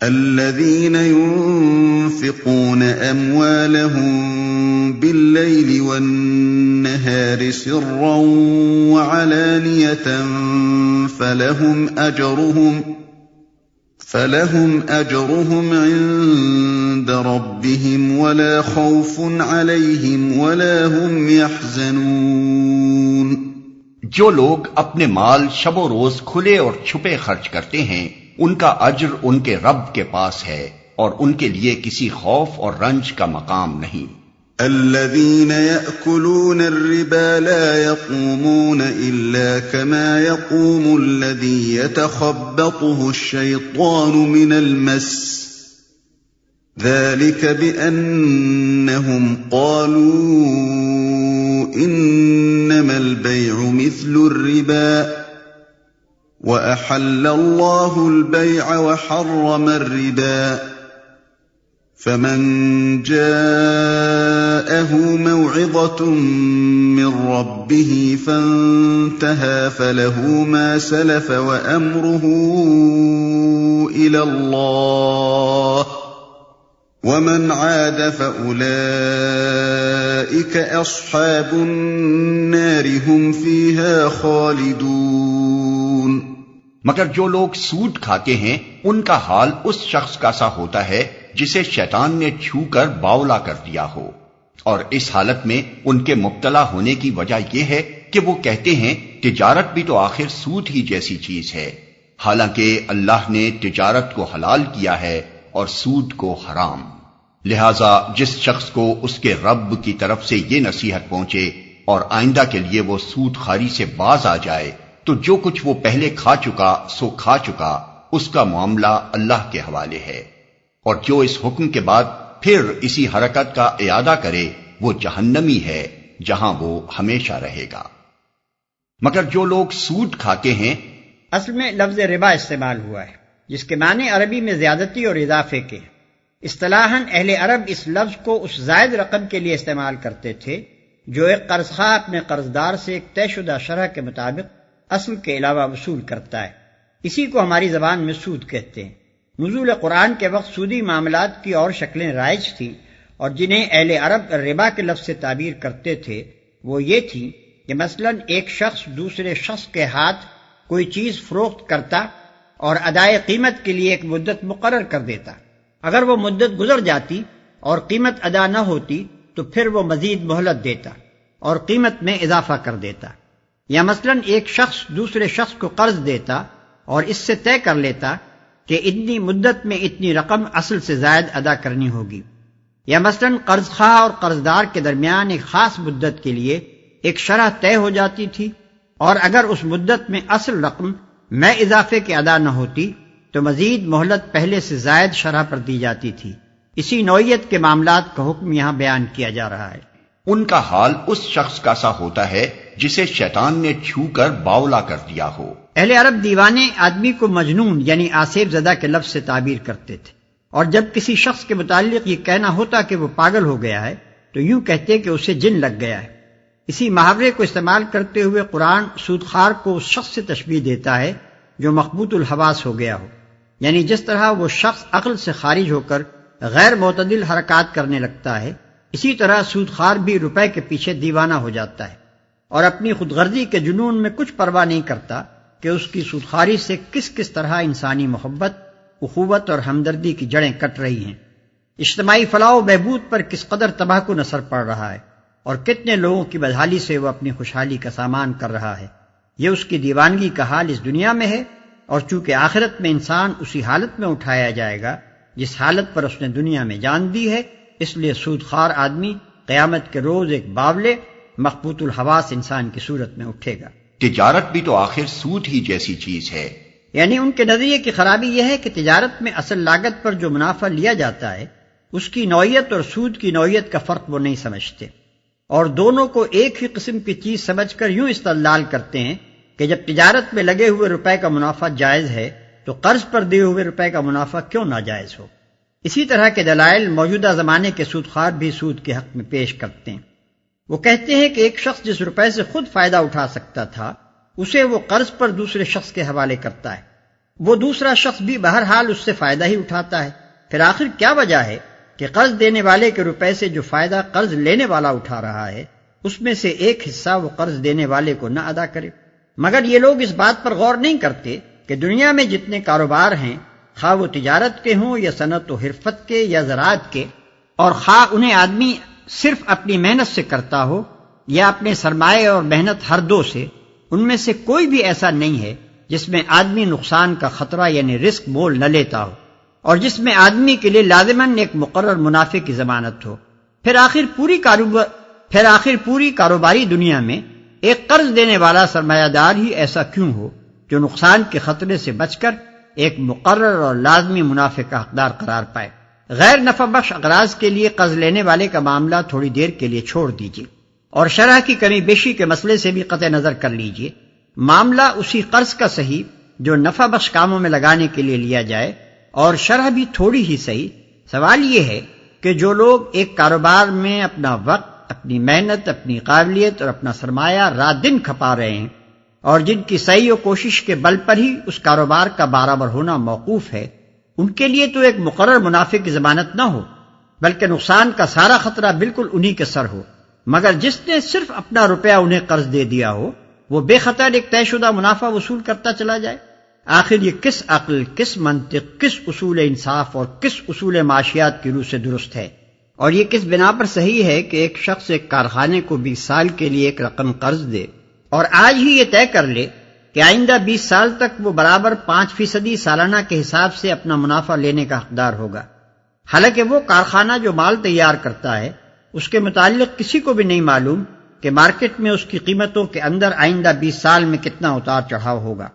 الذين ينفقون أموالهم بالليل والنهار سرا وعلانية فلهم أجرهم عند ربهم ولا خوف عليهم ولا هم يحزنون۔ جو لوگ اپنے مال شب و روز کھلے اور چھپے خرچ کرتے ہیں ان کا اجر ان کے رب کے پاس ہے اور ان کے لیے کسی خوف اور رنج کا مقام نہیں۔ الذين يأكلون الربا لا يقومون إلا كما يقوم الذي يتخبطه الشيطان من المس، ذلك بأنهم قالوا إنما البيع مثل الربا وأحل الله البيع وحرم الربا، فمن جاءه موعظة من ربه فانتهى فله ما سلف وأمره إلى الله ومن عاد فأولئك أصحاب النار هم فيها خالدون۔ مگر جو لوگ سود کھاتے ہیں ان کا حال اس شخص کا سا ہوتا ہے جسے شیطان نے چھو کر باولا کر دیا ہو، اور اس حالت میں ان کے مبتلا ہونے کی وجہ یہ ہے کہ وہ کہتے ہیں تجارت بھی تو آخر سود ہی جیسی چیز ہے، حالانکہ اللہ نے تجارت کو حلال کیا ہے اور سود کو حرام۔ لہذا جس شخص کو اس کے رب کی طرف سے یہ نصیحت پہنچے اور آئندہ کے لیے وہ سود خواری سے باز آ جائے تو جو کچھ وہ پہلے کھا چکا سو کھا چکا، اس کا معاملہ اللہ کے حوالے ہے، اور جو اس حکم کے بعد پھر اسی حرکت کا اعادہ کرے وہ جہنمی ہے جہاں وہ ہمیشہ رہے گا۔ مگر جو لوگ سود کھاتے ہیں، اصل میں لفظ ربا استعمال ہوا ہے جس کے معنی عربی میں زیادتی اور اضافے کے۔ اصطلاحاً اہل عرب اس لفظ کو اس زائد رقم کے لیے استعمال کرتے تھے جو ایک قرض خواہ اپنے قرضدار سے ایک طے شدہ شرح کے مطابق اصل کے علاوہ وصول کرتا ہے۔ اسی کو ہماری زبان میں سود کہتے ہیں۔ نزول قرآن کے وقت سودی معاملات کی اور شکلیں رائج تھیں، اور جنہیں اہل عرب ربا کے لفظ سے تعبیر کرتے تھے وہ یہ تھی کہ مثلاً ایک شخص دوسرے شخص کے ہاتھ کوئی چیز فروخت کرتا اور ادائے قیمت کے لیے ایک مدت مقرر کر دیتا۔ اگر وہ مدت گزر جاتی اور قیمت ادا نہ ہوتی تو پھر وہ مزید مہلت دیتا اور قیمت میں اضافہ کر دیتا۔ یا مثلاً ایک شخص دوسرے شخص کو قرض دیتا اور اس سے طے کر لیتا کہ اتنی مدت میں اتنی رقم اصل سے زائد ادا کرنی ہوگی۔ یا مثلاً قرض خواہ اور قرضدار کے درمیان ایک خاص مدت کے لیے ایک شرح طے ہو جاتی تھی، اور اگر اس مدت میں اصل رقم میں اضافے کے ادا نہ ہوتی تو مزید مہلت پہلے سے زائد شرح پر دی جاتی تھی۔ اسی نوعیت کے معاملات کا حکم یہاں بیان کیا جا رہا ہے۔ ان کا حال اس شخص کا سا ہوتا ہے جسے شیطان نے چھو کر باولا کر دیا ہو۔ اہل عرب دیوانے آدمی کو مجنون یعنی آصف زدہ کے لفظ سے تعبیر کرتے تھے، اور جب کسی شخص کے متعلق یہ کہنا ہوتا کہ وہ پاگل ہو گیا ہے تو یوں کہتے کہ اسے جن لگ گیا ہے۔ اسی محاورے کو استعمال کرتے ہوئے قرآن سودخوار کو اس شخص سے تشبیہ دیتا ہے جو مخبوط الحواس ہو گیا ہو، یعنی جس طرح وہ شخص عقل سے خارج ہو کر غیر معتدل حرکات کرنے لگتا ہے، اسی طرح سودخوار بھی روپے کے پیچھے دیوانہ ہو جاتا ہے اور اپنی خود غرضی کے جنون میں کچھ پرواہ نہیں کرتا کہ اس کی سودخواری سے کس کس طرح انسانی محبت، اخوت اور ہمدردی کی جڑیں کٹ رہی ہیں، اجتماعی فلاح و بہبود پر کس قدر تباہ کن اثر پڑ رہا ہے، اور کتنے لوگوں کی بدحالی سے وہ اپنی خوشحالی کا سامان کر رہا ہے۔ یہ اس کی دیوانگی کا حال اس دنیا میں ہے، اور چونکہ آخرت میں انسان اسی حالت میں اٹھایا جائے گا جس حالت پر اس نے دنیا میں جان دی ہے، اس لیے سودخوار آدمی قیامت کے روز ایک باولے مخبوط الحواس انسان کی صورت میں اٹھے گا۔ تجارت بھی تو آخر سود ہی جیسی چیز ہے، یعنی ان کے نظریے کی خرابی یہ ہے کہ تجارت میں اصل لاگت پر جو منافع لیا جاتا ہے اس کی نوعیت اور سود کی نوعیت کا فرق وہ نہیں سمجھتے، اور دونوں کو ایک ہی قسم کی چیز سمجھ کر یوں استدلال کرتے ہیں کہ جب تجارت میں لگے ہوئے روپے کا منافع جائز ہے تو قرض پر دیے ہوئے روپے کا منافع کیوں ناجائز ہو۔ اسی طرح کے دلائل موجودہ زمانے کے سودخوار بھی سود کے حق میں پیش کرتے ہیں۔ وہ کہتے ہیں کہ ایک شخص جس روپے سے خود فائدہ اٹھا سکتا تھا اسے وہ قرض پر دوسرے شخص کے حوالے کرتا ہے، وہ دوسرا شخص بھی بہرحال اس سے فائدہ ہی اٹھاتا ہے۔ پھر آخر کیا وجہ ہے کہ قرض دینے والے کے روپے سے جو فائدہ قرض لینے والا اٹھا رہا ہے اس میں سے ایک حصہ وہ قرض دینے والے کو نہ ادا کرے؟ مگر یہ لوگ اس بات پر غور نہیں کرتے کہ دنیا میں جتنے کاروبار ہیں، خواہ وہ تجارت کے ہوں یا صنعت و حرفت کے یا زراعت کے، اور خواہ انہیں آدمی صرف اپنی محنت سے کرتا ہو یا اپنے سرمایے اور محنت ہر دو سے، ان میں سے کوئی بھی ایسا نہیں ہے جس میں آدمی نقصان کا خطرہ یعنی رسک مول نہ لیتا ہو، اور جس میں آدمی کے لیے لازماً ایک مقرر منافع کی ضمانت ہو۔ پھر آخر پوری کاروباری دنیا میں ایک قرض دینے والا سرمایہ دار ہی ایسا کیوں ہو جو نقصان کے خطرے سے بچ کر ایک مقرر اور لازمی منافع کا حقدار قرار پائے۔ غیر نفع بخش اغراض کے لیے قرض لینے والے کا معاملہ تھوڑی دیر کے لیے چھوڑ دیجیے اور شرح کی کمی بیشی کے مسئلے سے بھی قطع نظر کر لیجیے۔ معاملہ اسی قرض کا صحیح جو نفع بخش کاموں میں لگانے کے لیے لیا جائے، اور شرح بھی تھوڑی ہی صحیح۔ سوال یہ ہے کہ جو لوگ ایک کاروبار میں اپنا وقت، اپنی محنت، اپنی قابلیت اور اپنا سرمایہ رات دن کھپا رہے ہیں، اور جن کی سعی و کوشش کے بل پر ہی اس کاروبار کا برابر ہونا موقوف ہے، ان کے لیے تو ایک مقرر منافع کی ضمانت نہ ہو بلکہ نقصان کا سارا خطرہ بالکل انہی کے سر ہو، مگر جس نے صرف اپنا روپیہ انہیں قرض دے دیا ہو وہ بے خطر ایک طے شدہ منافع وصول کرتا چلا جائے۔ آخر یہ کس عقل، کس منطق، کس اصول انصاف اور کس اصول معاشیات کی روح سے درست ہے؟ اور یہ کس بنا پر صحیح ہے کہ ایک شخص ایک کارخانے کو 20 سال کے لیے ایک رقم قرض دے اور آج ہی یہ طے کر لے کہ آئندہ 20 سال تک وہ برابر 5% سالانہ کے حساب سے اپنا منافع لینے کا حقدار ہوگا، حالانکہ وہ کارخانہ جو مال تیار کرتا ہے اس کے متعلق کسی کو بھی نہیں معلوم کہ مارکیٹ میں اس کی قیمتوں کے اندر آئندہ 20 سال میں کتنا اتار چڑھاؤ ہوگا۔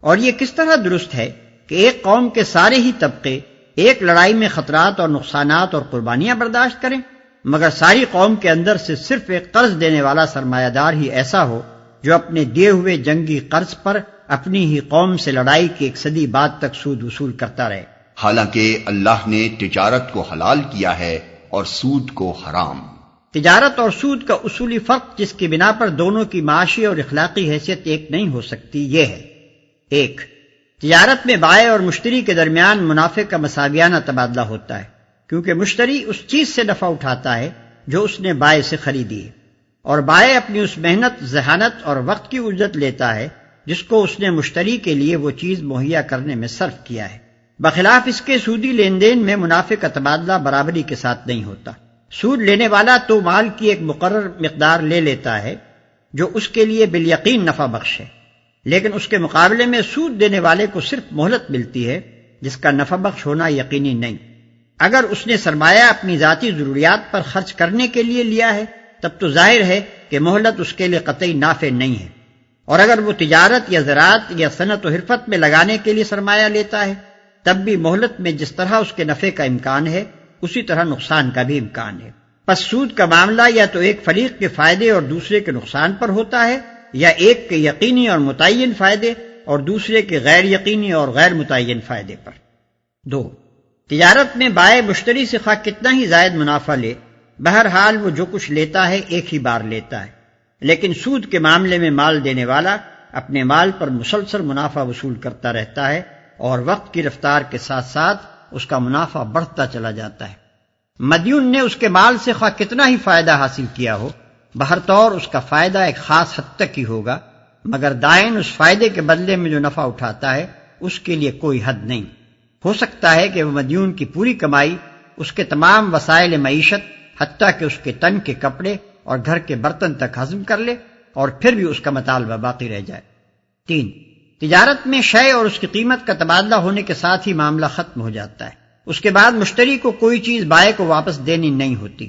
اور یہ کس طرح درست ہے کہ ایک قوم کے سارے ہی طبقے ایک لڑائی میں خطرات اور نقصانات اور قربانیاں برداشت کریں، مگر ساری قوم کے اندر سے صرف ایک قرض دینے والا سرمایہ دار ہی ایسا ہو جو اپنے دیے ہوئے جنگی قرض پر اپنی ہی قوم سے لڑائی کی 1 صدی بعد تک سود وصول کرتا رہے۔ حالانکہ اللہ نے تجارت کو حلال کیا ہے اور سود کو حرام۔ تجارت اور سود کا اصولی فرق جس کی بنا پر دونوں کی معاشی اور اخلاقی حیثیت ایک نہیں ہو سکتی یہ ہے: 1. تجارت میں بائع اور مشتری کے درمیان منافع کا مساویانہ تبادلہ ہوتا ہے، کیونکہ مشتری اس چیز سے نفع اٹھاتا ہے جو اس نے بائع سے خریدی ہے، اور بائع اپنی اس محنت، ذہانت اور وقت کی اجرت لیتا ہے جس کو اس نے مشتری کے لیے وہ چیز مہیا کرنے میں صرف کیا ہے۔ بخلاف اس کے سودی لین دین میں منافع کا تبادلہ برابری کے ساتھ نہیں ہوتا۔ سود لینے والا تو مال کی ایک مقرر مقدار لے لیتا ہے جو اس کے لیے بالیقین نفع بخش ہے، لیکن اس کے مقابلے میں سود دینے والے کو صرف مہلت ملتی ہے جس کا نفع بخش ہونا یقینی نہیں۔ اگر اس نے سرمایہ اپنی ذاتی ضروریات پر خرچ کرنے کے لیے لیا ہے تب تو ظاہر ہے کہ مہلت اس کے لیے قطعی نافع نہیں ہے، اور اگر وہ تجارت یا زراعت یا صنعت و حرفت میں لگانے کے لیے سرمایہ لیتا ہے تب بھی مہلت میں جس طرح اس کے نفع کا امکان ہے اسی طرح نقصان کا بھی امکان ہے۔ پس سود کا معاملہ یا تو ایک فریق کے فائدے اور دوسرے کے نقصان پر ہوتا ہے، یا ایک کے یقینی اور متعین فائدے اور دوسرے کے غیر یقینی اور غیر متعین فائدے پر۔ 2. تجارت میں بائع مشتری سے خواہ کتنا ہی زائد منافع لے، بہرحال وہ جو کچھ لیتا ہے ایک ہی بار لیتا ہے، لیکن سود کے معاملے میں مال دینے والا اپنے مال پر مسلسل منافع وصول کرتا رہتا ہے، اور وقت کی رفتار کے ساتھ ساتھ اس کا منافع بڑھتا چلا جاتا ہے۔ مدیون نے اس کے مال سے خواہ کتنا ہی فائدہ حاصل کیا ہو، بہرطور اس کا فائدہ ایک خاص حد تک ہی ہوگا، مگر دائن اس فائدے کے بدلے میں جو نفع اٹھاتا ہے اس کے لیے کوئی حد نہیں۔ ہو سکتا ہے کہ وہ مدیون کی پوری کمائی اس کے تمام وسائل معیشت حتیٰ کہ اس کے تن کے کپڑے اور گھر کے برتن تک ہضم کر لے، اور پھر بھی اس کا مطالبہ باقی رہ جائے۔ 3. تجارت میں شے اور اس کی قیمت کا تبادلہ ہونے کے ساتھ ہی معاملہ ختم ہو جاتا ہے، اس کے بعد مشتری کو کوئی چیز بائع کو واپس دینی نہیں ہوتی۔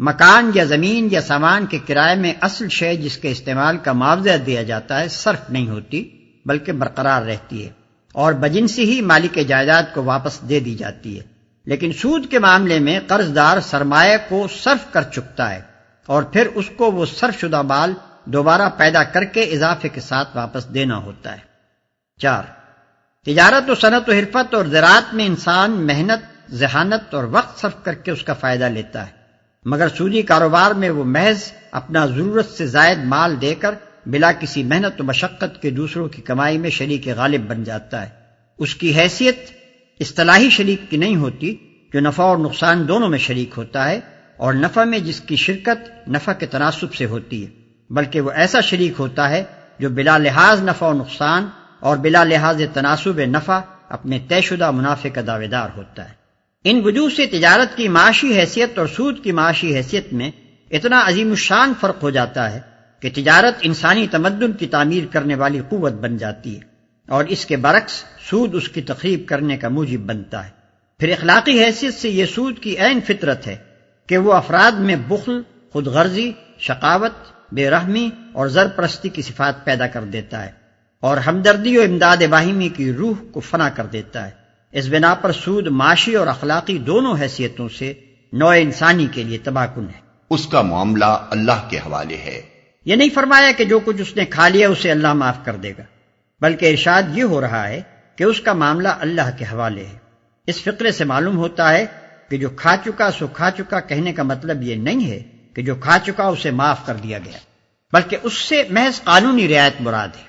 مکان یا زمین یا سامان کے کرائے میں اصل شے جس کے استعمال کا معاوضہ دیا جاتا ہے صرف نہیں ہوتی بلکہ برقرار رہتی ہے، اور بجنسی ہی مالک جائیداد کو واپس دے دی جاتی ہے۔ لیکن سود کے معاملے میں قرض دار سرمایہ کو صرف کر چکتا ہے اور پھر اس کو وہ صرف شدہ مال دوبارہ پیدا کر کے اضافے کے ساتھ واپس دینا ہوتا ہے۔ 4. تجارت و صنعت و حرفت اور زراعت میں انسان محنت، ذہانت اور وقت صرف کر کے اس کا فائدہ لیتا ہے، مگر سودی کاروبار میں وہ محض اپنا ضرورت سے زائد مال دے کر بلا کسی محنت و مشقت کے دوسروں کی کمائی میں شریک غالب بن جاتا ہے۔ اس کی حیثیت اصطلاحی شریک کی نہیں ہوتی جو نفع اور نقصان دونوں میں شریک ہوتا ہے، اور نفع میں جس کی شرکت نفع کے تناسب سے ہوتی ہے، بلکہ وہ ایسا شریک ہوتا ہے جو بلا لحاظ نفع و نقصان اور بلا لحاظ تناسب نفع اپنے طے شدہ منافع کا دعوے دار ہوتا ہے۔ ان وجوہ سے تجارت کی معاشی حیثیت اور سود کی معاشی حیثیت میں اتنا عظیم الشان فرق ہو جاتا ہے کہ تجارت انسانی تمدن کی تعمیر کرنے والی قوت بن جاتی ہے، اور اس کے برعکس سود اس کی تخریب کرنے کا موجب بنتا ہے۔ پھر اخلاقی حیثیت سے یہ سود کی عین فطرت ہے کہ وہ افراد میں بخل، خود غرضی، شقاوت، بے رحمی اور زر پرستی کی صفات پیدا کر دیتا ہے، اور ہمدردی و امداد باہمی کی روح کو فنا کر دیتا ہے۔ اس بنا پر سود معاشی اور اخلاقی دونوں حیثیتوں سے نوع انسانی کے لیے تباہ کن ہے۔ اس کا معاملہ اللہ کے حوالے ہے۔ یہ نہیں فرمایا کہ جو کچھ اس نے کھا لیا اسے اللہ معاف کر دے گا، بلکہ ارشاد یہ ہو رہا ہے کہ اس کا معاملہ اللہ کے حوالے ہے۔ اس فقرے سے معلوم ہوتا ہے کہ جو کھا چکا سو کھا چکا کہنے کا مطلب یہ نہیں ہے کہ جو کھا چکا اسے معاف کر دیا گیا، بلکہ اس سے محض قانونی رعایت مراد ہے۔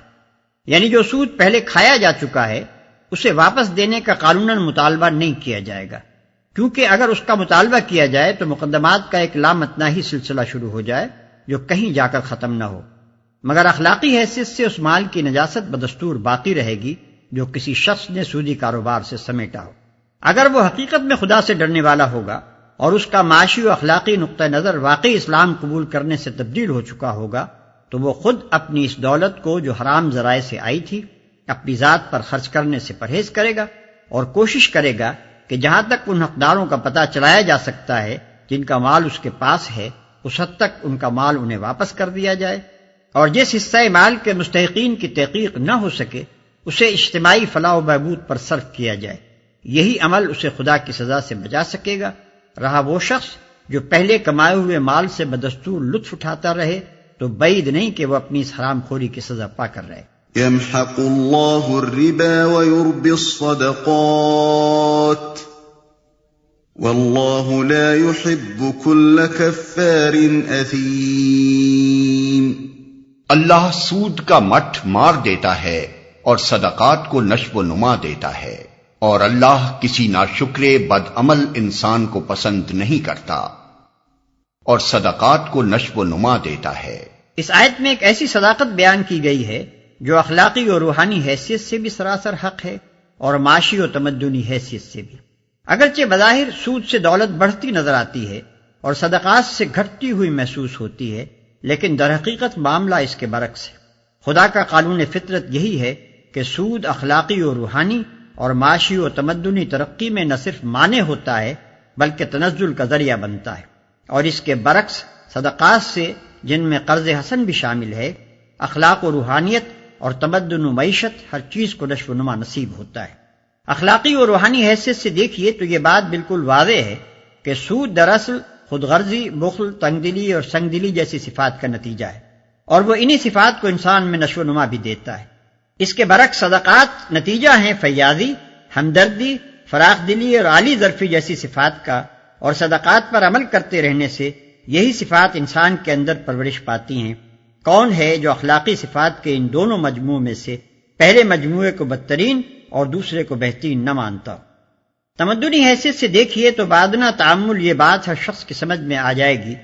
یعنی جو سود پہلے کھایا جا چکا ہے اسے واپس دینے کا قانوناً مطالبہ نہیں کیا جائے گا، کیونکہ اگر اس کا مطالبہ کیا جائے تو مقدمات کا ایک لامتناہی سلسلہ شروع ہو جائے جو کہیں جا کر ختم نہ ہو۔ مگر اخلاقی حیثیت سے اس مال کی نجاست بدستور باقی رہے گی جو کسی شخص نے سودی کاروبار سے سمیٹا ہو۔ اگر وہ حقیقت میں خدا سے ڈرنے والا ہوگا اور اس کا معاشی و اخلاقی نقطہ نظر واقعی اسلام قبول کرنے سے تبدیل ہو چکا ہوگا تو وہ خود اپنی اس دولت کو جو حرام ذرائع سے آئی تھی اپنی ذات پر خرچ کرنے سے پرہیز کرے گا، اور کوشش کرے گا کہ جہاں تک ان حقداروں کا پتہ چلایا جا سکتا ہے جن کا مال اس کے پاس ہے اس حد تک ان کا مال انہیں واپس کر دیا جائے، اور جس حصہ مال کے مستحقین کی تحقیق نہ ہو سکے اسے اجتماعی فلاح و بہبود پر صرف کیا جائے۔ یہی عمل اسے خدا کی سزا سے بچا سکے گا۔ رہا وہ شخص جو پہلے کمائے ہوئے مال سے بدستور لطف اٹھاتا رہے تو بعید نہیں کہ وہ اپنی اس حرام خوری کی سزا پا کر رہے۔ يمحق الله الربا ويربي الصدقات والله لا يحب كل كفار أثيم۔ اللہ سود کا مٹھ مار دیتا ہے اور صدقات کو نشو و نما دیتا ہے، اور اللہ کسی ناشکر بد عمل انسان کو پسند نہیں کرتا، اور صدقات کو نشو و نما دیتا ہے۔ اس آیت میں ایک ایسی صداقت بیان کی گئی ہے جو اخلاقی اور روحانی حیثیت سے بھی سراسر حق ہے اور معاشی و تمدنی حیثیت سے بھی۔ اگرچہ بظاہر سود سے دولت بڑھتی نظر آتی ہے اور صدقات سے گھٹتی ہوئی محسوس ہوتی ہے، لیکن در حقیقت معاملہ اس کے برعکس ہے۔ خدا کا قانون فطرت یہی ہے کہ سود اخلاقی و روحانی اور معاشی و تمدنی ترقی میں نہ صرف مانع ہوتا ہے بلکہ تنزل کا ذریعہ بنتا ہے، اور اس کے برعکس صدقات سے جن میں قرض حسن بھی شامل ہے، اخلاق و روحانیت اور تمدن و معیشت ہر چیز کو نشو و نما نصیب ہوتا ہے۔ اخلاقی اور روحانی حیثیت سے دیکھیے تو یہ بات بالکل واضح ہے کہ سود دراصل خود غرضی، بخل، تنگ دلی اور سنگ دلی جیسی صفات کا نتیجہ ہے، اور وہ انہی صفات کو انسان میں نشو و نما بھی دیتا ہے۔ اس کے برعکس صدقات نتیجہ ہیں فیاضی، ہمدردی، فراخ دلی اور عالی ظرفی جیسی صفات کا، اور صدقات پر عمل کرتے رہنے سے یہی صفات انسان کے اندر پرورش پاتی ہیں۔ کون ہے جو اخلاقی صفات کے ان دونوں مجموعوں میں سے پہلے مجموعے کو بدترین اور دوسرے کو بہترین نہ مانتا؟ تمدنی حیثیت سے دیکھیے تو بادنا تعامل یہ بات ہر شخص کی سمجھ میں آ جائے گی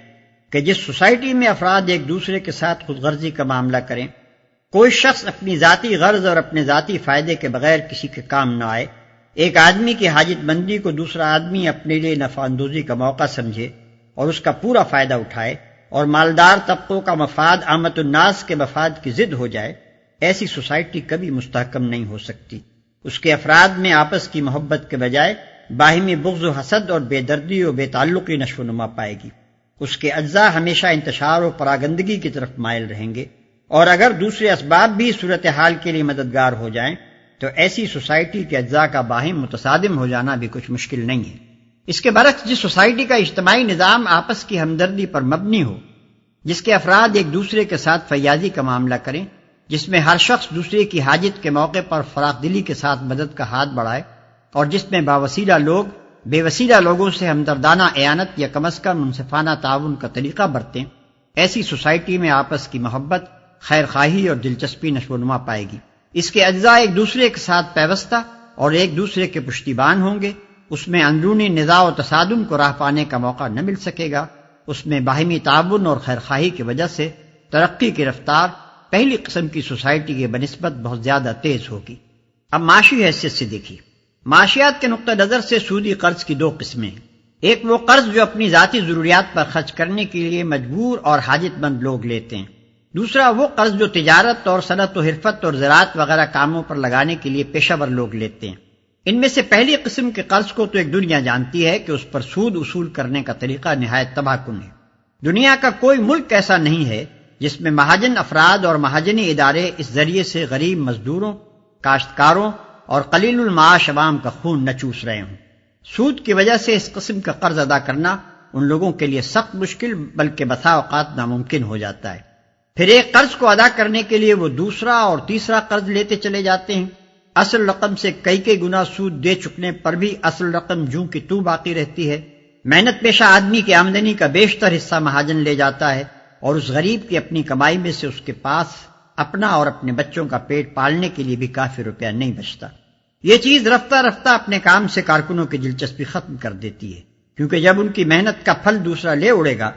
کہ جس سوسائٹی میں افراد ایک دوسرے کے ساتھ خود غرضی کا معاملہ کریں، کوئی شخص اپنی ذاتی غرض اور اپنے ذاتی فائدے کے بغیر کسی کے کام نہ آئے، ایک آدمی کی حاجت مندی کو دوسرا آدمی اپنے لیے نفع اندوزی کا موقع سمجھے اور اس کا پورا فائدہ اٹھائے، اور مالدار طبقوں کا مفاد عامت الناس کے مفاد کی ضد ہو جائے، ایسی سوسائٹی کبھی مستحکم نہیں ہو سکتی۔ اس کے افراد میں آپس کی محبت کے بجائے باہمی بغض و حسد اور بے دردی و بے تعلقی نشو و نما پائے گی۔ اس کے اجزاء ہمیشہ انتشار و پراگندگی کی طرف مائل رہیں گے، اور اگر دوسرے اسباب بھی صورتحال کے لیے مددگار ہو جائیں تو ایسی سوسائٹی کے اجزاء کا باہم متصادم ہو جانا بھی کچھ مشکل نہیں ہے۔ اس کے برعکس جس سوسائٹی کا اجتماعی نظام آپس کی ہمدردی پر مبنی ہو، جس کے افراد ایک دوسرے کے ساتھ فیاضی کا معاملہ کریں، جس میں ہر شخص دوسرے کی حاجت کے موقع پر فراخ دلی کے ساتھ مدد کا ہاتھ بڑھائے، اور جس میں باوسیلہ لوگ بے وسیلہ لوگوں سے ہمدردانہ اعانت یا کم از کم منصفانہ تعاون کا طریقہ برتیں، ایسی سوسائٹی میں آپس کی محبت، خیر خواہی اور دلچسپی نشو و نما پائے گی۔ اس کے اجزاء ایک دوسرے کے ساتھ پیوستہ اور ایک دوسرے کے پشتیبان ہوں گے، اس میں اندرونی نزاع و تصادم کو راہ پانے کا موقع نہ مل سکے گا، اس میں باہمی تعاون اور خیرخواہی کی وجہ سے ترقی کی رفتار پہلی قسم کی سوسائٹی کے بنسبت بہت زیادہ تیز ہوگی۔ اب معاشی حیثیت سے دیکھیے، معاشیات کے نقطہ نظر سے سودی قرض کی دو قسمیں ہیں۔ ایک وہ قرض جو اپنی ذاتی ضروریات پر خرچ کرنے کے لیے مجبور اور حاجت مند لوگ لیتے ہیں، دوسرا وہ قرض جو تجارت اور صنعت و حرفت اور زراعت وغیرہ کاموں پر لگانے کے لیے پیشہ ور لوگ لیتے ہیں۔ ان میں سے پہلی قسم کے قرض کو تو ایک دنیا جانتی ہے کہ اس پر سود وصول کرنے کا طریقہ نہایت تباہ کن ہے۔ دنیا کا کوئی ملک ایسا نہیں ہے جس میں مہاجن افراد اور مہاجنی ادارے اس ذریعے سے غریب مزدوروں، کاشتکاروں اور قلیل المعاش عوام کا خون نہ چوس رہے ہوں۔ سود کی وجہ سے اس قسم کا قرض ادا کرنا ان لوگوں کے لیے سخت مشکل بلکہ بسا اوقات ناممکن ہو جاتا ہے۔ پھر ایک قرض کو ادا کرنے کے لیے وہ دوسرا اور تیسرا قرض لیتے چلے جاتے ہیں، اصل رقم سے کئی گنا سود دے چکنے پر بھی اصل رقم جوں کی توں باقی رہتی ہے۔ محنت پیشہ آدمی کی آمدنی کا بیشتر حصہ مہاجن لے جاتا ہے اور اس غریب کی اپنی کمائی میں سے اس کے پاس اپنا اور اپنے بچوں کا پیٹ پالنے کے لیے بھی کافی روپیہ نہیں بچتا۔ یہ چیز رفتہ رفتہ اپنے کام سے کارکنوں کی دلچسپی ختم کر دیتی ہے، کیونکہ جب ان کی محنت کا پھل دوسرا لے اڑے گا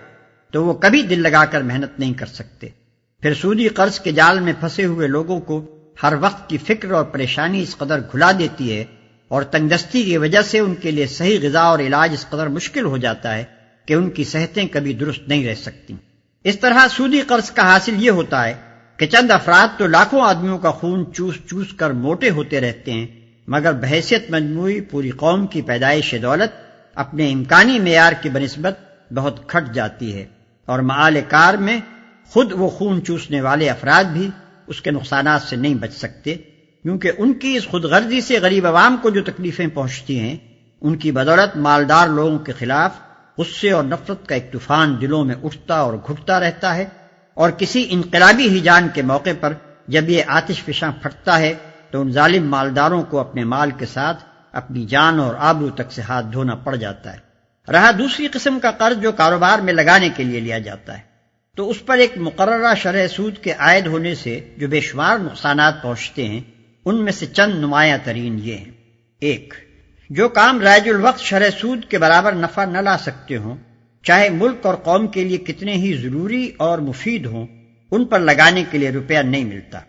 تو وہ کبھی دل لگا کر محنت نہیں کر سکتے۔ پھر سودی قرض کے جال میں پھنسے ہوئے لوگوں کو ہر وقت کی فکر اور پریشانی اس قدر گھلا دیتی ہے اور تنگ دستی کی وجہ سے ان کے لیے صحیح غذا اور علاج اس قدر مشکل ہو جاتا ہے کہ ان کی صحتیں کبھی درست نہیں رہ سکتی۔ اس طرح سودی قرض کا حاصل یہ ہوتا ہے کہ چند افراد تو لاکھوں آدمیوں کا خون چوس چوس کر موٹے ہوتے رہتے ہیں، مگر بحیثیت مجموعی پوری قوم کی پیدائش دولت اپنے امکانی معیار کی بنسبت بہت گھٹ جاتی ہے، اور معال کار میں خود وہ خون چوسنے والے افراد بھی اس کے نقصانات سے نہیں بچ سکتے، کیونکہ ان کی اس خود غرضی سے غریب عوام کو جو تکلیفیں پہنچتی ہیں، ان کی بدولت مالدار لوگوں کے خلاف غصے اور نفرت کا ایک طوفان دلوں میں اٹھتا اور گھٹتا رہتا ہے، اور کسی انقلابی ہیجان کے موقع پر جب یہ آتش فشاں پھٹتا ہے تو ان ظالم مالداروں کو اپنے مال کے ساتھ اپنی جان اور آبرو تک سے ہاتھ دھونا پڑ جاتا ہے۔ رہا دوسری قسم کا قرض جو کاروبار میں لگانے کے لیے لیا جاتا ہے، تو اس پر ایک مقررہ شرح سود کے عائد ہونے سے جو بے شمار نقصانات پہنچتے ہیں، ان میں سے چند نمایاں ترین یہ ہیں۔ ایک، جو کام رائج الوقت شرح سود کے برابر نفع نہ لا سکتے ہوں، چاہے ملک اور قوم کے لیے کتنے ہی ضروری اور مفید ہوں، ان پر لگانے کے لیے روپیہ نہیں ملتا،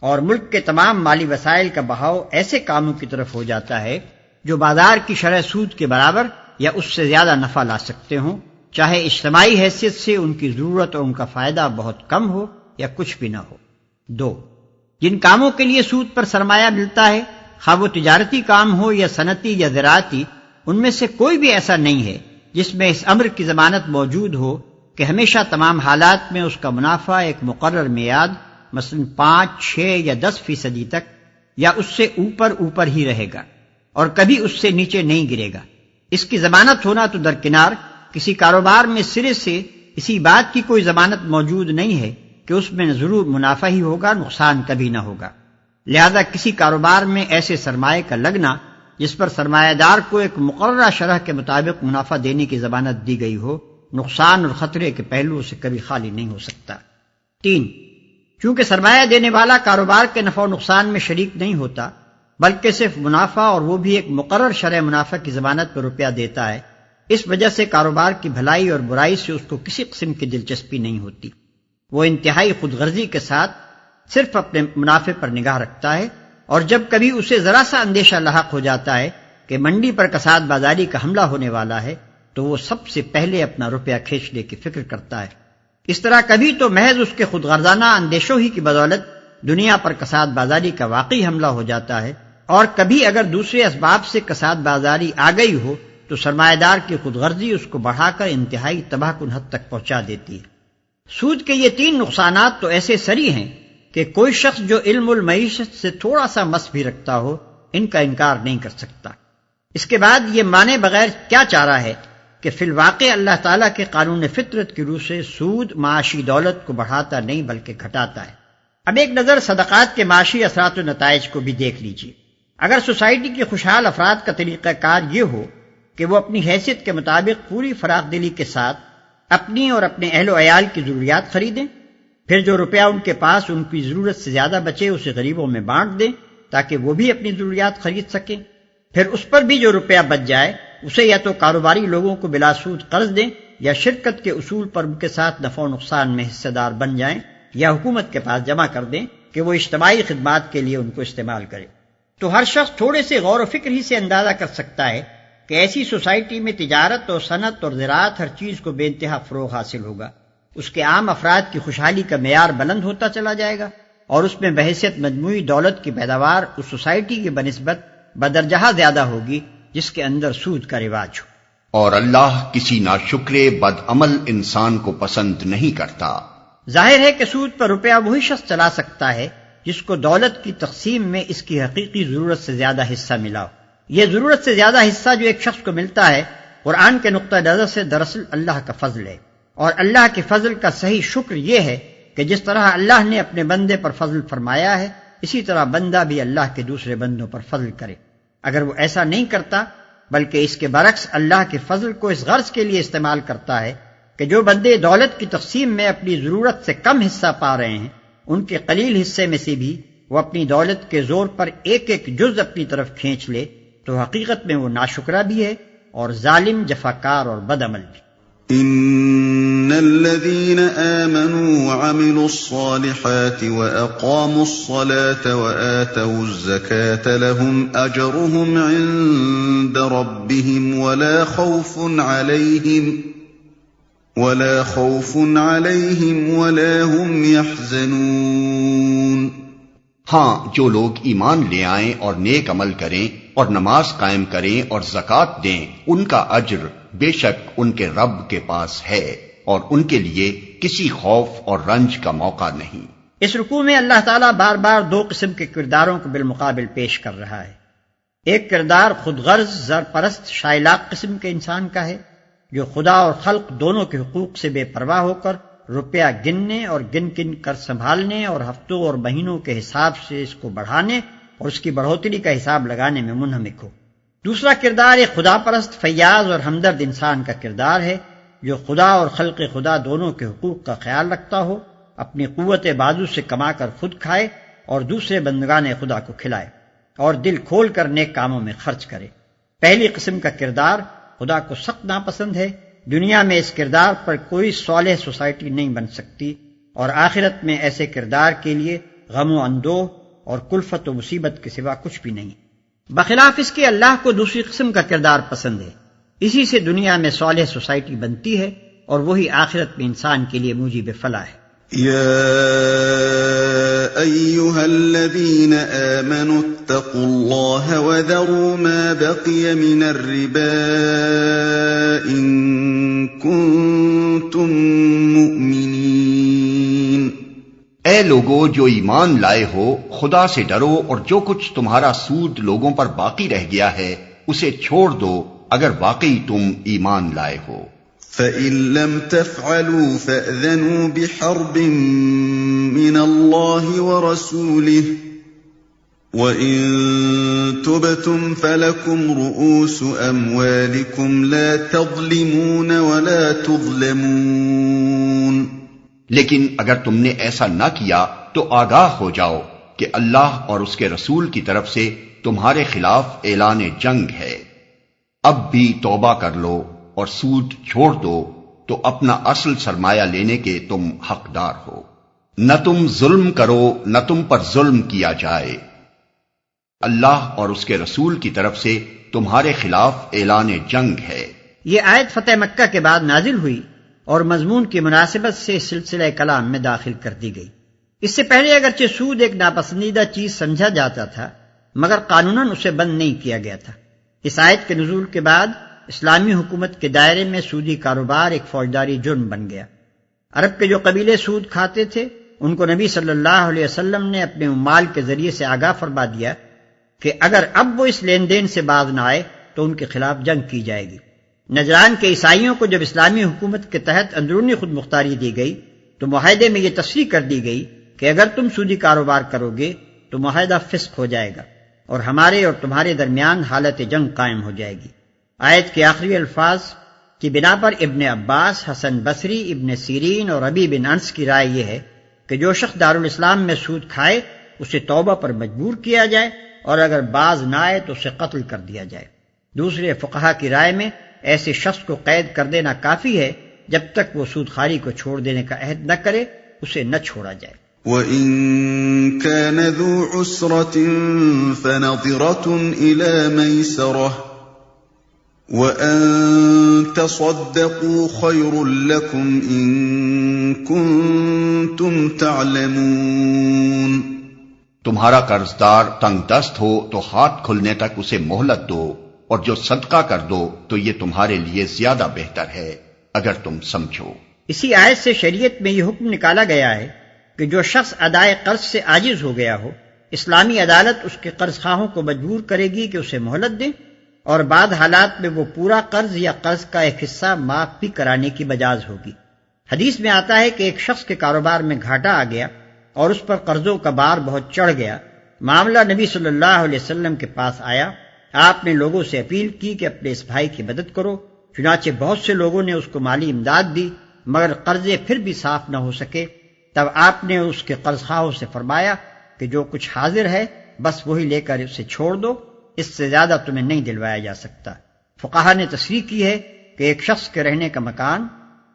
اور ملک کے تمام مالی وسائل کا بہاؤ ایسے کاموں کی طرف ہو جاتا ہے جو بازار کی شرح سود کے برابر یا اس سے زیادہ نفع لا سکتے ہوں، چاہے اجتماعی حیثیت سے ان کی ضرورت اور ان کا فائدہ بہت کم ہو یا کچھ بھی نہ ہو۔ دو، جن کاموں کے لیے سود پر سرمایہ ملتا ہے، خواہ وہ تجارتی کام ہو یا صنعتی یا زراعتی، ان میں سے کوئی بھی ایسا نہیں ہے جس میں اس امر کی ضمانت موجود ہو کہ ہمیشہ تمام حالات میں اس کا منافع ایک مقرر میعاد مثلا 5، 6 یا 10% تک یا اس سے اوپر ہی رہے گا اور کبھی اس سے نیچے نہیں گرے گا۔ اس کی ضمانت ہونا تو درکنار، کسی کاروبار میں سرے سے اسی بات کی کوئی ضمانت موجود نہیں ہے کہ اس میں ضرور منافع ہی ہوگا، نقصان کبھی نہ ہوگا۔ لہذا کسی کاروبار میں ایسے سرمایہ کا لگنا جس پر سرمایہ دار کو ایک مقررہ شرح کے مطابق منافع دینے کی ضمانت دی گئی ہو، نقصان اور خطرے کے پہلوؤں سے کبھی خالی نہیں ہو سکتا۔ 3، چونکہ سرمایہ دینے والا کاروبار کے نفع و نقصان میں شریک نہیں ہوتا بلکہ صرف منافع، اور وہ بھی ایک مقرر شرح منافع کی ضمانت پر روپیہ دیتا ہے، اس وجہ سے کاروبار کی بھلائی اور برائی سے اس کو کسی قسم کی دلچسپی نہیں ہوتی۔ وہ انتہائی خود غرضی کے ساتھ صرف اپنے منافع پر نگاہ رکھتا ہے، اور جب کبھی اسے ذرا سا اندیشہ لاحق ہو جاتا ہے کہ منڈی پر کساد بازاری کا حملہ ہونے والا ہے تو وہ سب سے پہلے اپنا روپیہ کھینچنے کی فکر کرتا ہے۔ اس طرح کبھی تو محض اس کے خود غرضانہ اندیشوں ہی کی بدولت دنیا پر کساد بازاری کا واقعی حملہ ہو جاتا ہے، اور کبھی اگر دوسرے اسباب سے کساد بازاری آ گئی ہو تو سرمایہ دار کی خود غرضی اس کو بڑھا کر انتہائی تباہ کن حد تک پہنچا دیتی ہے۔ سود کے یہ 3 نقصانات تو ایسے سری ہیں کہ کوئی شخص جو علم المعیشت سے تھوڑا سا مس بھی رکھتا ہو ان کا انکار نہیں کر سکتا۔ اس کے بعد یہ مانے بغیر کیا چارہ ہے کہ فی الواقع اللہ تعالیٰ کے قانون فطرت کی روح سے سود معاشی دولت کو بڑھاتا نہیں بلکہ گھٹاتا ہے۔ اب ایک نظر صدقات کے معاشی اثرات و نتائج کو بھی دیکھ لیجیے۔ اگر سوسائٹی کے خوشحال افراد کا طریقہ کار یہ ہو کہ وہ اپنی حیثیت کے مطابق پوری فراخ دلی کے ساتھ اپنی اور اپنے اہل و عیال کی ضروریات خریدیں، پھر جو روپیہ ان کے پاس ان کی ضرورت سے زیادہ بچے اسے غریبوں میں بانٹ دیں، تاکہ وہ بھی اپنی ضروریات خرید سکیں، پھر اس پر بھی جو روپیہ بچ جائے اسے یا تو کاروباری لوگوں کو بلا سود قرض دیں، یا شرکت کے اصول پر ان کے ساتھ نفع و نقصان میں حصہ دار بن جائیں، یا حکومت کے پاس جمع کر دیں کہ وہ اجتماعی خدمات کے لیے ان کو استعمال کرے۔ تو ہر شخص تھوڑے سے غور و فکر ہی سے اندازہ کر سکتا ہے کہ ایسی سوسائٹی میں تجارت اور صنعت اور زراعت ہر چیز کو بے انتہا فروغ حاصل ہوگا، اس کے عام افراد کی خوشحالی کا معیار بلند ہوتا چلا جائے گا، اور اس میں بحیثیت مجموعی دولت کی پیداوار اس سوسائٹی کی بنسبت بدرجہ زیادہ ہوگی جس کے اندر سود کا رواج ہو۔ اور اللہ کسی ناشکر بد عمل انسان کو پسند نہیں کرتا۔ ظاہر ہے کہ سود پر روپیہ وہی شخص چلا سکتا ہے جس کو دولت کی تقسیم میں اس کی حقیقی ضرورت سے زیادہ حصہ ملا ہو۔ یہ ضرورت سے زیادہ حصہ جو ایک شخص کو ملتا ہے قرآن کے نقطہ نظر سے دراصل اللہ کا فضل ہے، اور اللہ کے فضل کا صحیح شکر یہ ہے کہ جس طرح اللہ نے اپنے بندے پر فضل فرمایا ہے اسی طرح بندہ بھی اللہ کے دوسرے بندوں پر فضل کرے۔ اگر وہ ایسا نہیں کرتا بلکہ اس کے برعکس اللہ کے فضل کو اس غرض کے لیے استعمال کرتا ہے کہ جو بندے دولت کی تقسیم میں اپنی ضرورت سے کم حصہ پا رہے ہیں ان کے قلیل حصے میں سے بھی وہ اپنی دولت کے زور پر ایک ایک جز اپنی طرف کھینچ لے تو حقیقت میں وہ ناشکرا بھی ہے اور ظالم، جفاکار اور بد عمل بھی۔ ان الذين آمنوا وعملوا الصالحات واقاموا الصلاة وآتوا الزكاة لهم اجرهم عند ربهم ولا خوف عليهم ولا هم يحزنون۔ ہاں، جو لوگ ایمان لے آئیں اور نیک عمل کریں اور نماز قائم کریں اور زکوٰۃ دیں ان کا اجر بے شک ان کے رب کے پاس ہے، اور ان کے لیے کسی خوف اور رنج کا موقع نہیں۔ اس رکوع میں اللہ تعالیٰ بار بار دو قسم کے کرداروں کو بالمقابل پیش کر رہا ہے۔ ایک کردار خود غرض، زر پرست، شائلاق قسم کے انسان کا ہے جو خدا اور خلق دونوں کے حقوق سے بے پرواہ ہو کر روپیہ گننے اور گن گن کر سنبھالنے اور ہفتوں اور مہینوں کے حساب سے اس کو بڑھانے اور اس کی بڑھوتری کا حساب لگانے میں منہمک ہو۔ دوسرا کردار ایک خدا پرست، فیاض اور ہمدرد انسان کا کردار ہے جو خدا اور خلق خدا دونوں کے حقوق کا خیال رکھتا ہو، اپنی قوت بازو سے کما کر خود کھائے اور دوسرے بندگان خدا کو کھلائے، اور دل کھول کر نیک کاموں میں خرچ کرے۔ پہلی قسم کا کردار خدا کو سخت ناپسند ہے، دنیا میں اس کردار پر کوئی صالح سوسائٹی نہیں بن سکتی، اور آخرت میں ایسے کردار کے لیے غم و اندوہ اور کلفت و مصیبت کے سوا کچھ بھی نہیں۔ بخلاف اس کے اللہ کو دوسری قسم کا کردار پسند ہے، اسی سے دنیا میں صالح سوسائٹی بنتی ہے اور وہی آخرت میں انسان کے لیے موجب فلاح ہے۔ يا أيها الذين آمنوا اتقوا الله وذروا ما بقي من الربا إن كنتم مؤمنين۔ اے لوگو جو ایمان لائے ہو، خدا سے ڈرو اور جو کچھ تمہارا سود لوگوں پر باقی رہ گیا ہے اسے چھوڑ دو اگر واقعی تم ایمان لائے ہو۔ فَإِن لَّمْ تَفْعَلُوا فَأْذَنُوا بِحَرْبٍ مِّنَ اللَّهِ وَرَسُولِهِ وَإِن تُبْتُمْ فَلَكُمْ رُءُوسُ أَمْوَالِكُمْ لَا تَظْلِمُونَ وَلَا تُظْلَمُونَ۔ لیکن اگر تم نے ایسا نہ کیا تو آگاہ ہو جاؤ کہ اللہ اور اس کے رسول کی طرف سے تمہارے خلاف اعلان جنگ ہے۔ اب بھی توبہ کر لو اور سود چھوڑ دو تو اپنا اصل سرمایہ لینے کے تم حقدار ہو۔ نہ تم ظلم کرو نہ تم پر ظلم کیا جائے۔ اللہ اور اس کے رسول کی طرف سے تمہارے خلاف اعلان جنگ ہے۔ یہ آیت فتح مکہ کے بعد نازل ہوئی اور مضمون کی مناسبت سے سلسلہ کلام میں داخل کر دی گئی۔ اس سے پہلے اگرچہ سود ایک ناپسندیدہ چیز سمجھا جاتا تھا مگر قانوناً اسے بند نہیں کیا گیا تھا۔ اس آیت کے نزول کے بعد اسلامی حکومت کے دائرے میں سودی کاروبار ایک فوجداری جرم بن گیا۔ عرب کے جو قبیلے سود کھاتے تھے ان کو نبی صلی اللہ علیہ وسلم نے اپنے عمال کے ذریعے سے آگاہ فرما دیا کہ اگر اب وہ اس لین دین سے باز نہ آئے تو ان کے خلاف جنگ کی جائے گی۔ نجران کے عیسائیوں کو جب اسلامی حکومت کے تحت اندرونی خود مختاری دی گئی تو معاہدے میں یہ تصریح کر دی گئی کہ اگر تم سودی کاروبار کرو گے تو معاہدہ فسخ ہو جائے گا اور ہمارے اور تمہارے درمیان حالت جنگ قائم ہو جائے گی۔ آیت کے آخری الفاظ کی بنا پر ابن عباس، حسن بصری، ابن سیرین اور ربیع بن انس کی رائے یہ ہے کہ جو شخص دارالاسلام میں سود کھائے اسے توبہ پر مجبور کیا جائے، اور اگر باز نہ آئے تو اسے قتل کر دیا جائے۔ دوسرے فقہا کی رائے میں ایسے شخص کو قید کر دینا کافی ہے، جب تک وہ سود خواری کو چھوڑ دینے کا عہد نہ کرے اسے نہ چھوڑا جائے۔ وَإِن كَانَ ذُو عُسْرَةٍ فَنَظِرَةٌ إِلَى مَيْسَرَةٍ وَأَن تَصَدَّقُوا خَيْرٌ لَكُمْ إِن كُنتُمْ تَعْلَمُونَ۔ تمہارا قرضدار تنگ دست ہو تو ہاتھ کھلنے تک اسے مہلت دو، اور جو صدقہ کر دو تو یہ تمہارے لیے زیادہ بہتر ہے اگر تم سمجھو۔ اسی آیت سے شریعت میں یہ حکم نکالا گیا ہے کہ جو شخص ادائے قرض سے عاجز ہو گیا ہو، اسلامی عدالت اس کے قرض خواہوں کو مجبور کرے گی کہ اسے مہلت دیں، اور بعض حالات میں وہ پورا قرض یا قرض کا ایک حصہ معاف بھی کرانے کی مجاز ہوگی۔ حدیث میں آتا ہے کہ ایک شخص کے کاروبار میں گھاٹا آ گیا اور اس پر قرضوں کا بار بہت چڑھ گیا۔ معاملہ نبی صلی اللہ علیہ وسلم کے پاس آیا۔ آپ نے لوگوں سے اپیل کی کہ اپنے اس بھائی کی مدد کرو، چنانچہ بہت سے لوگوں نے اس کو مالی امداد دی، مگر قرضے پھر بھی صاف نہ ہو سکے۔ تب آپ نے اس کے قرض خواہوں سے فرمایا کہ جو کچھ حاضر ہے بس وہی لے کر اسے چھوڑ دو، اس سے زیادہ تمہیں نہیں دلوایا جا سکتا۔ فقہا نے تصریح کی ہے کہ ایک شخص کے رہنے کا مکان،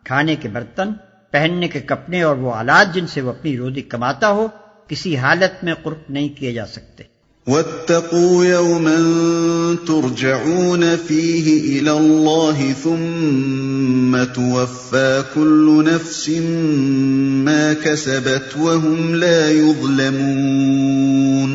کھانے کے برتن، پہننے کے کپڑے اور وہ آلات جن سے وہ اپنی روزی کماتا ہو کسی حالت میں قرق نہیں کیے جا سکتے۔ وَاتَّقُوا يَوْمًا تُرْجَعُونَ فِيهِ إِلَى اللَّهِ ثُمَّ تُوَفَّى كُلُّ نَفْسٍ مَا كَسَبَتْ وَهُمْ لَا يُظْلَمُونَ۔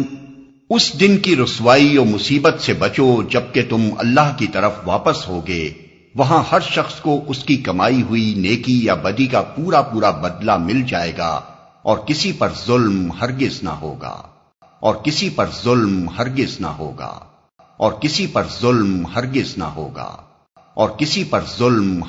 اس دن کی رسوائی و مصیبت سے بچو جبکہ تم اللہ کی طرف واپس ہوگے، وہاں ہر شخص کو اس کی کمائی ہوئی نیکی یا بدی کا پورا پورا بدلہ مل جائے گا، اور کسی پر ظلم ہرگز نہ ہوگا، اور کسی پر ظلم ہرگز نہ ہوگا، اور کسی پر ظلم ہرگز نہ ہوگا، اور کسی پر ظلم